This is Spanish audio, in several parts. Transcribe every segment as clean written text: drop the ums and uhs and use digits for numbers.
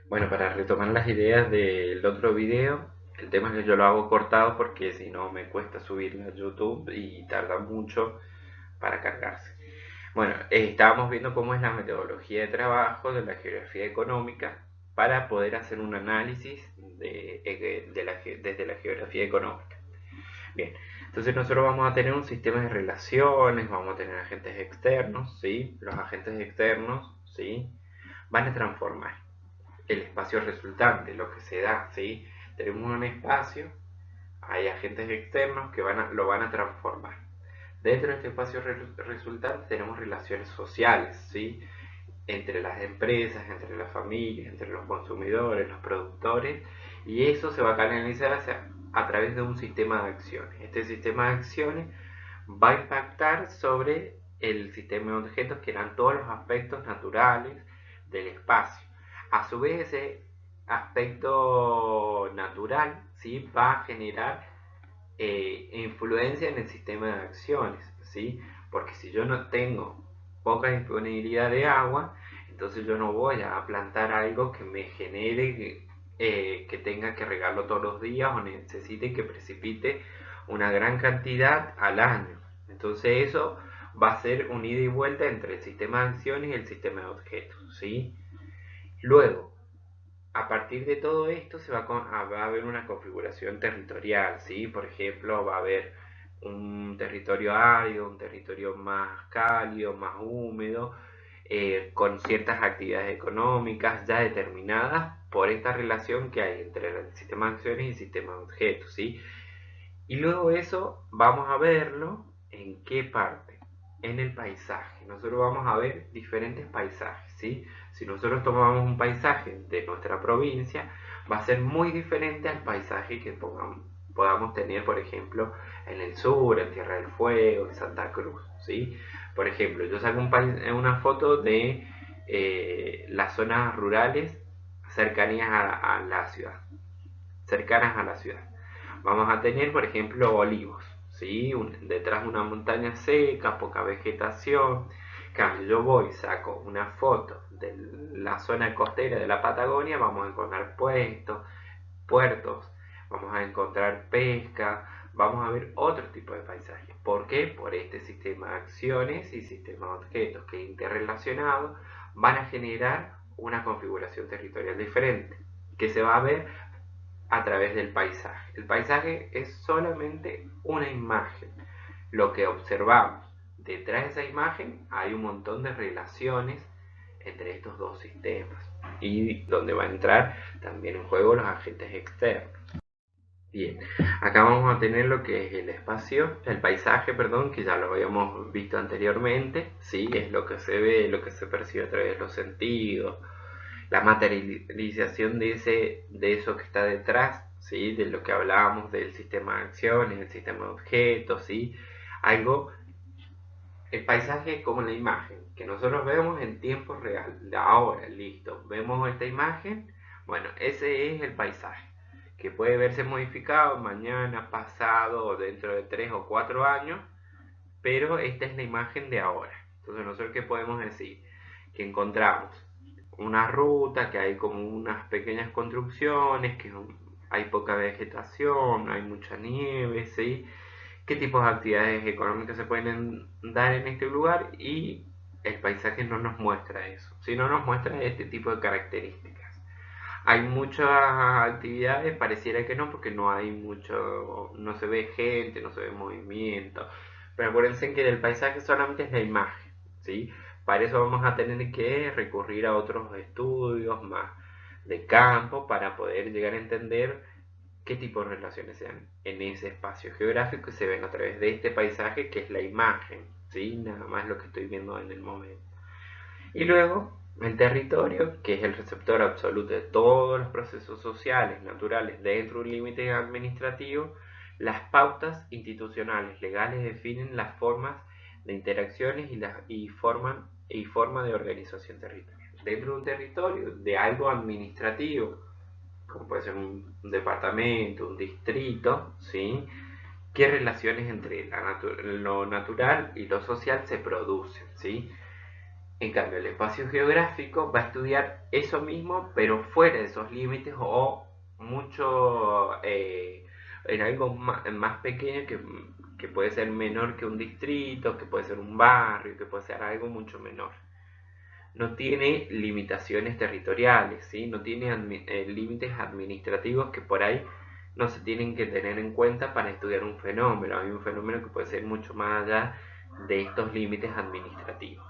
Bueno, para retomar las ideas del otro video, el tema es que yo lo hago cortado porque si no me cuesta subirlo a YouTube y tarda mucho para cargarse. Bueno, estábamos viendo cómo es la metodología de trabajo de la geografía económica para poder hacer un análisis desde la geografía económica. Bien, entonces nosotros vamos a tener un sistema de relaciones, vamos a tener agentes externos, ¿sí? Los agentes externos, ¿sí? Van a transformar el espacio resultante, lo que se da, ¿sí? Tenemos un espacio, hay agentes externos que lo van a transformar. Dentro de este espacio resultante tenemos relaciones sociales, ¿sí? Entre las empresas, entre las familias, entre los consumidores, los productores, y eso se va a canalizar a través de un sistema de acciones. Este sistema de acciones va a impactar sobre el sistema de objetos que eran todos los aspectos naturales del espacio. A su vez, ese aspecto natural, ¿sí?, va a generar influencia en el sistema de acciones, ¿sí? Porque si yo no tengo poca disponibilidad de agua, entonces yo no voy a plantar algo que me genere que tenga que regarlo todos los días o necesite que precipite una gran cantidad al año. Entonces eso va a ser un ida y vuelta entre el sistema de acciones y el sistema de objetos, ¿sí? Luego, a partir de todo esto va a haber una configuración territorial, ¿sí? Por ejemplo, va a haber un territorio árido, un territorio más cálido, más húmedo, con ciertas actividades económicas ya determinadas por esta relación que hay entre el sistema de acciones y el sistema de objetos, ¿sí? Y luego eso vamos a verlo en qué parte, en el paisaje. Nosotros vamos a ver diferentes paisajes, ¿sí? Si nosotros tomamos un paisaje de nuestra provincia, va a ser muy diferente al paisaje que podamos tener, por ejemplo, en el sur, en Tierra del Fuego, en Santa Cruz, ¿sí? Por ejemplo, yo saco una foto de las zonas rurales cercanas a la ciudad, cercanas a la ciudad. Vamos a tener, por ejemplo, olivos, ¿sí? Detrás de una montaña seca, poca vegetación. Cambio, yo voy, saco una foto de la zona costera de la Patagonia, vamos a encontrar puertos, vamos a encontrar pesca, vamos a ver otro tipo de paisajes. ¿Por qué? Por este sistema de acciones y sistema de objetos que interrelacionados van a generar una configuración territorial diferente, que se va a ver a través del paisaje. El paisaje es solamente una imagen. Lo que observamos detrás de esa imagen hay un montón de relaciones entre estos dos sistemas y donde va a entrar también en juego los agentes externos. Bien, acá vamos a tener lo que es el espacio, el paisaje, perdón, que ya lo habíamos visto anteriormente, sí, es lo que se ve, lo que se percibe a través de los sentidos, la materialización de eso que está detrás, ¿sí? De lo que hablábamos del sistema de acciones, el sistema de objetos, ¿sí? Algo, el paisaje como la imagen, que nosotros vemos en tiempo real, ahora, listo, vemos esta imagen, bueno, ese es el paisaje, que puede verse modificado mañana, pasado o dentro de 3 o 4 años, pero esta es la imagen de ahora. Entonces nosotros qué podemos decir, que encontramos una ruta, que hay como unas pequeñas construcciones, que hay poca vegetación, hay mucha nieve, ¿sí? ¿Qué tipos de actividades económicas se pueden dar en este lugar? Y el paisaje no nos muestra eso, sino nos muestra este tipo de características. Hay muchas actividades, pareciera que no, porque no hay mucho, no se ve gente, no se ve movimiento. Pero acuérdense que del paisaje solamente es la imagen, ¿sí? Para eso vamos a tener que recurrir a otros estudios más de campo para poder llegar a entender qué tipo de relaciones se dan en ese espacio geográfico y se ven a través de este paisaje que es la imagen, ¿sí? Nada más lo que estoy viendo en el momento. Y luego el territorio, que es el receptor absoluto de todos los procesos sociales, naturales, dentro de un límite administrativo, las pautas institucionales legales definen las formas de interacciones y forma de organización territorial. Dentro de un territorio, de algo administrativo, como puede ser un departamento, un distrito, ¿sí? ¿Qué relaciones entre lo natural y lo social se producen, ¿sí? En cambio, el espacio geográfico va a estudiar eso mismo, pero fuera de esos límites o mucho en algo más pequeño que puede ser menor que un distrito, que puede ser un barrio, que puede ser algo mucho menor. No tiene limitaciones territoriales, ¿sí? No tiene límites administrativos que por ahí no se tienen que tener en cuenta para estudiar un fenómeno. Hay un fenómeno que puede ser mucho más allá de estos límites administrativos.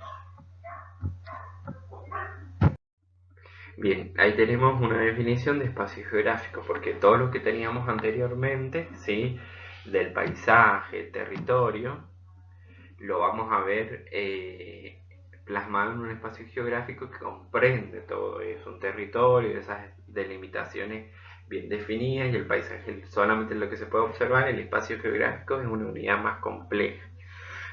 Bien, ahí tenemos una definición de espacio geográfico, porque todo lo que teníamos anteriormente, ¿sí? Del paisaje, territorio, lo vamos a ver plasmado en un espacio geográfico que comprende todo eso, un territorio, esas delimitaciones bien definidas, y el paisaje solamente lo que se puede observar. El espacio geográfico es una unidad más compleja.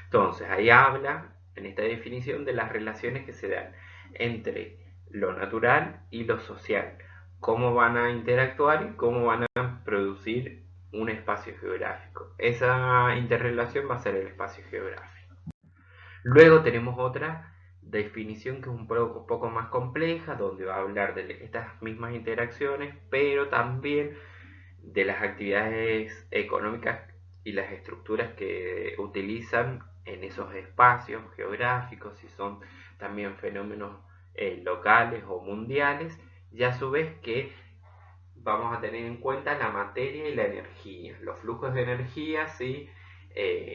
Entonces, ahí habla, en esta definición, de las relaciones que se dan entre lo natural y lo social, cómo van a interactuar y cómo van a producir un espacio geográfico. Esa interrelación va a ser el espacio geográfico. Luego tenemos otra definición que es un poco más compleja, donde va a hablar de estas mismas interacciones, pero también de las actividades económicas y las estructuras que utilizan en esos espacios geográficos, si son también fenómenos locales o mundiales, y a su vez que vamos a tener en cuenta la materia y la energía, los flujos de energía, ¿sí?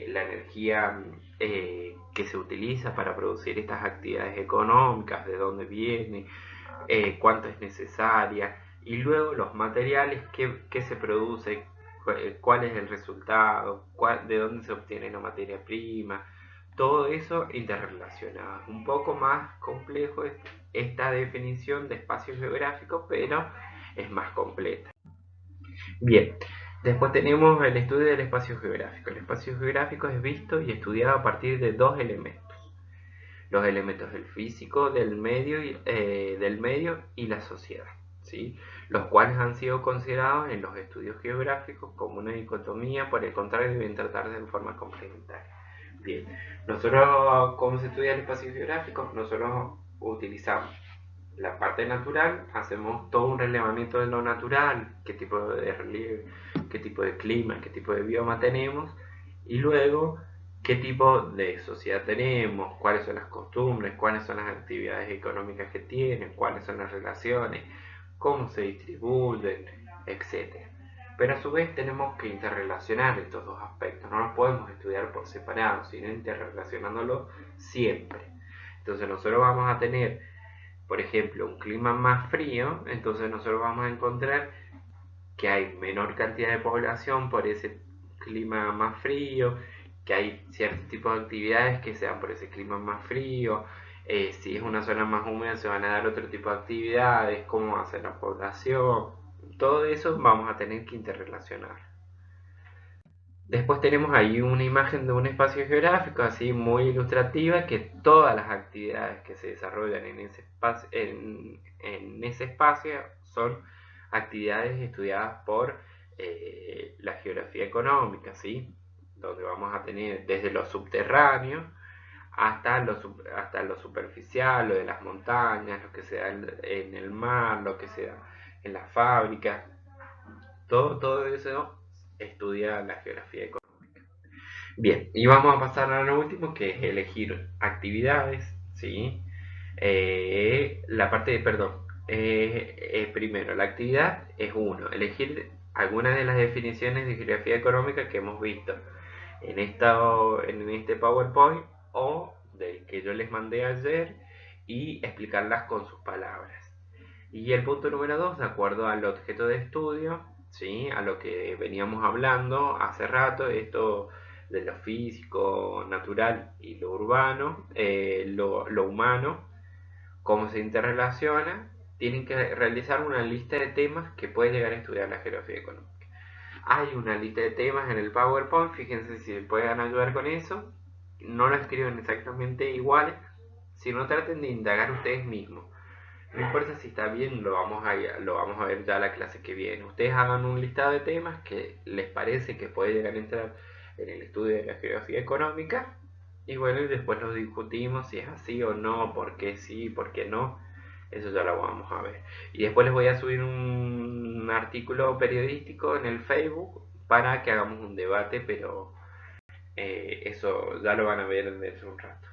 La energía que se utiliza para producir estas actividades económicas, de dónde viene, cuánto es necesaria, y luego los materiales que se produce, cuál es el resultado, de dónde se obtiene la materia prima, todo eso interrelacionado. Un poco más complejo es esta definición de espacio geográfico, pero es más completa. Bien, después tenemos el estudio del espacio geográfico. El espacio geográfico es visto y estudiado a partir de dos elementos: los elementos del físico, del medio y la sociedad, ¿sí? Los cuales han sido considerados en los estudios geográficos como una dicotomía. Por el contrario, deben tratarse de forma complementaria. Bien, nosotros, ¿cómo se estudia el espacio geográfico? Nosotros utilizamos la parte natural, hacemos todo un relevamiento de lo natural, qué tipo de relieve, qué tipo de clima, qué tipo de bioma tenemos, y luego qué tipo de sociedad tenemos, cuáles son las costumbres, cuáles son las actividades económicas que tienen, cuáles son las relaciones, cómo se distribuyen, etc. Pero a su vez tenemos que interrelacionar estos dos aspectos, no los podemos estudiar por separado, sino interrelacionándolos siempre. Entonces nosotros vamos a tener, por ejemplo, un clima más frío, entonces nosotros vamos a encontrar que hay menor cantidad de población por ese clima más frío, que hay ciertos tipos de actividades que se dan por ese clima más frío. Si es una zona más húmeda se van a dar otro tipo de actividades, cómo va a ser la población. Todo eso vamos a tener que interrelacionar. Después tenemos ahí una imagen de un espacio geográfico así muy ilustrativa, que todas las actividades que se desarrollan en ese espacio son actividades estudiadas por la geografía económica, ¿sí? Donde vamos a tener desde lo subterráneo hasta lo superficial, lo de las montañas, lo que se da en el mar, lo que se da en las fábricas. Todo eso estudia la geografía económica. Bien, y vamos a pasar a lo último, que es elegir actividades, ¿sí? La parte de, perdón, primero, la actividad es uno, elegir algunas de las definiciones de geografía económica que hemos visto en este PowerPoint o del que yo les mandé ayer, y explicarlas con sus palabras. Y el punto número 2, de acuerdo al objeto de estudio, ¿sí? A lo que veníamos hablando hace rato, esto de lo físico, natural y lo urbano, lo humano, cómo se interrelaciona, tienen que realizar una lista de temas que puede llegar a estudiar la geografía económica. Hay una lista de temas en el PowerPoint, fíjense si pueden ayudar con eso. No lo escriben exactamente iguales, sino traten de indagar ustedes mismos. No importa si está bien, lo vamos a ver ya la clase que viene. Ustedes hagan un listado de temas que les parece que puede llegar a entrar en el estudio de la geografía económica, Y bueno, y después lo discutimos si es así o no, por qué sí, por qué no. Eso ya lo vamos a ver. Y después les voy a subir un artículo periodístico en el Facebook para que hagamos un debate, pero eso ya lo van a ver dentro de un rato.